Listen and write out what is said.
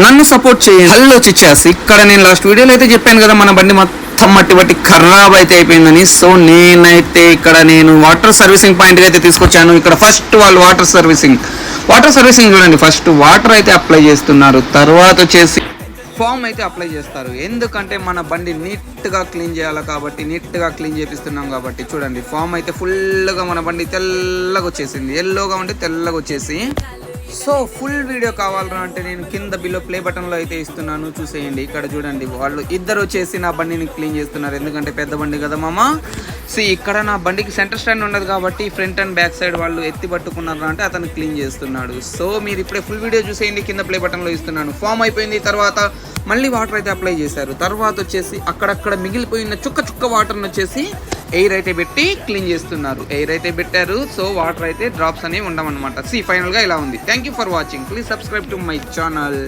నన్ను సపోర్ట్ చేయండి. హలో చిచ్చాస్, ఇక్కడ నేను లాస్ట్ వీడియోలో అయితే చెప్పాను కదా మన బండి మొత్తం మట్టి బట్టి ఖరాబ్ అయితే అయిపోయిందని. సో నేనైతే ఇక్కడ నేను వాటర్ సర్వీసింగ్ పాయింట్కి అయితే తీసుకొచ్చాను. ఇక్కడ ఫస్ట్ వాళ్ళు వాటర్ సర్వీసింగ్ చూడండి. ఫస్ట్ వాటర్ అయితే అప్లై చేస్తున్నారు, తర్వాత వచ్చేసి ఫామ్ అయితే అప్లై చేస్తారు. ఎందుకంటే మన బండి నీట్గా క్లీన్ చేయాలి కాబట్టి, నీట్గా క్లీన్ చేపిస్తున్నాం కాబట్టి. చూడండి, ఫామ్ అయితే ఫుల్గా మన బండి తెల్లగా వచ్చేసింది, ఎల్లోగా ఉంటే తెల్లగా వచ్చేసి. సో ఫుల్ వీడియో కావాలరా అంటే నేను కింద బిలో ప్లే బటన్లో అయితే ఇస్తున్నాను, చూసేయండి. ఇక్కడ చూడండి, వాళ్ళు ఇద్దరు వచ్చేసి నా బండిని క్లీన్ చేస్తున్నారు. ఎందుకంటే పెద్ద బండి కదా మామ. సో ఇక్కడ నా బండికి సెంటర్ స్టాండ్ ఉండదు కాబట్టి ఫ్రంట్ అండ్ బ్యాక్ సైడ్ వాళ్ళు ఎత్తి పట్టుకున్నారు అంటే అతను క్లీన్ చేస్తున్నాడు. సో మీరు ఇప్పుడే ఫుల్ వీడియో చూసేయండి, కింద ప్లే బటన్లో ఇస్తున్నాను. ఫామ్ అయిపోయింది, తర్వాత మళ్ళీ వాటర్ అయితే అప్లై చేశారు. తర్వాత వచ్చేసి అక్కడక్కడ మిగిలిపోయిన చుక్క వాటర్ని వచ్చేసి ఎయిర్ అయితే పెట్టి క్లీన్ చేస్తున్నారు. ఎయిర్ అయితే పెట్టారు, సో వాటర్ అయితే డ్రాప్స్ అనేవి ఉండవన్నమాట. ఫైనల్గా ఇలా ఉంది. Thank you for watching. Please subscribe to my channel.